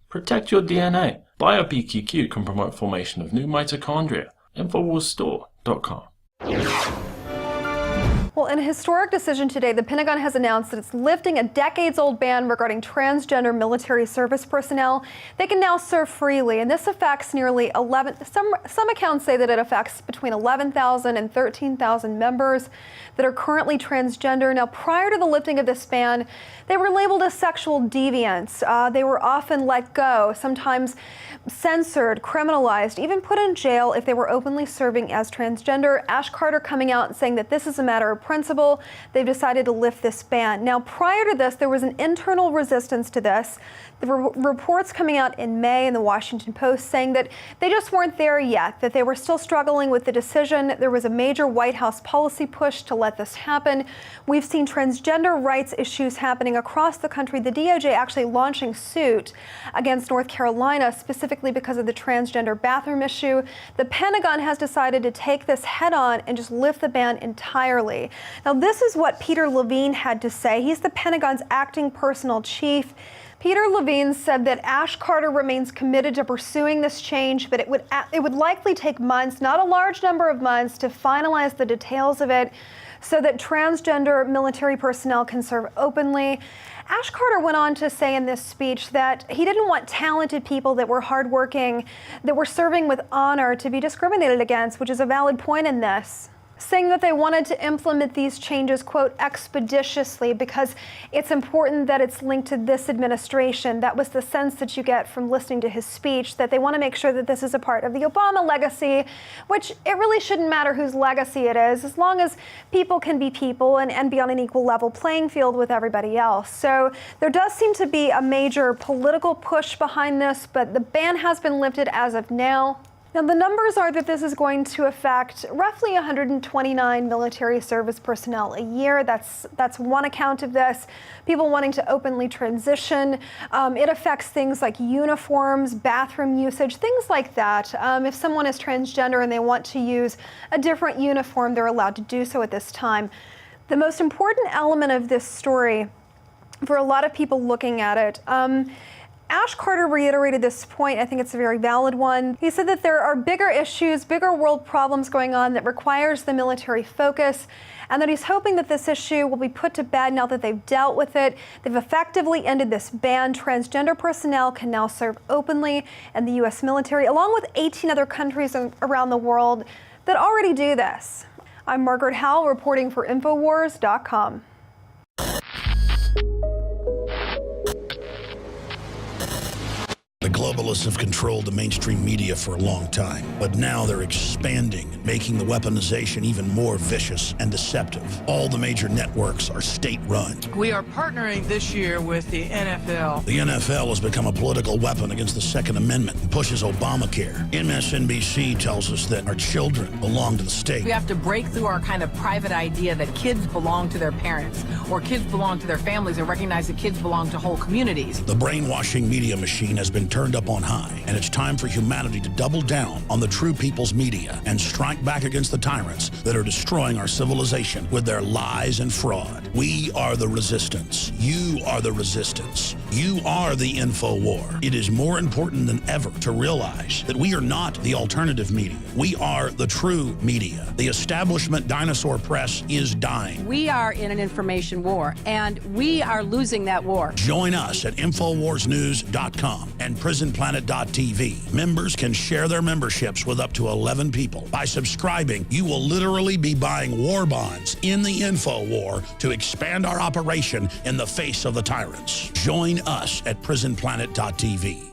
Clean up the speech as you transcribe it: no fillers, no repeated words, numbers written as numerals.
Protect your DNA. BioPQQ can promote formation of new mitochondria. Infowarsstore.com. Well, in a historic decision today, the Pentagon has announced that it's lifting a decades-old ban regarding transgender military service personnel. They can now serve freely, and this affects nearly 11. Some accounts say that it affects between 11,000 and 13,000 members that are currently transgender. Now, prior to the lifting of this ban, they were labeled as sexual deviants. They were often let go, sometimes censored, criminalized, even put in jail if they were openly serving as transgender. Ash Carter coming out and saying that this is a matter of principle. They've decided to lift this ban. Now, prior to this, there was an internal resistance to this. There were reports coming out in May in the Washington Post saying that they just weren't there yet, that they were still struggling with the decision. There was a major White House policy push to let this happen. We've seen transgender rights issues happening across the country. The DOJ actually launching suit against North Carolina specifically because of the transgender bathroom issue. The Pentagon has decided to take this head on and just lift the ban entirely. Now, this is what Peter Levine had to say. He's the Pentagon's acting personnel chief. Peter Levine said that Ash Carter remains committed to pursuing this change, but it would likely take months, not a large number of months, to finalize the details of it so that transgender military personnel can serve openly. Ash Carter went on to say in this speech that he didn't want talented people that were hardworking, that were serving with honor, to be discriminated against, which is a valid point in this, saying that they wanted to implement these changes, quote, expeditiously, because it's important that it's linked to this administration. That was the sense that you get from listening to his speech, that they want to make sure that this is a part of the Obama legacy, which it really shouldn't matter whose legacy it is, as long as people can be people and be on an equal level playing field with everybody else. So there does seem to be a major political push behind this, but the ban has been lifted as of now. Now, the numbers are that this is going to affect roughly 129 military service personnel a year. That's one account of this. People wanting to openly transition. It affects things like uniforms, bathroom usage, things like that. If someone is transgender and they want to use a different uniform, they're allowed to do so at this time. The most important element of this story, for a lot of people looking at it, Ash Carter reiterated this point. I think it's a very valid one. He said that there are bigger issues, bigger world problems going on that requires the military focus, and that he's hoping that this issue will be put to bed now that they've dealt with it. They've effectively ended this ban. Transgender personnel can now serve openly in the U.S. military, along with 18 other countries around the world that already do this. I'm Margaret Howell reporting for Infowars.com. The globalists have controlled the mainstream media for a long time, but now they're expanding, making the weaponization even more vicious and deceptive. All the major networks are state-run. We are partnering this year with the NFL. The NFL has become a political weapon against the Second Amendment and pushes Obamacare. MSNBC tells us that our children belong to the state. We have to break through our kind of private idea that kids belong to their parents or kids belong to their families and recognize that kids belong to whole communities. The brainwashing media machine has been turned up on high, and it's time for humanity to double down on the true people's media and strike back against the tyrants that are destroying our civilization with their lies and fraud. We are the resistance. You are the resistance. You are the info war. It is more important than ever to realize that we are not the alternative media. We are the true media. The establishment dinosaur press is dying. We are in an information war, and we are losing that war. Join us at InfoWarsNews.com and PrisonPlanet.tv. Members can share their memberships with up to 11 people. By subscribing, you will literally be buying war bonds in the info war to expand our operation in the face of the tyrants. Join us at PrisonPlanet.tv.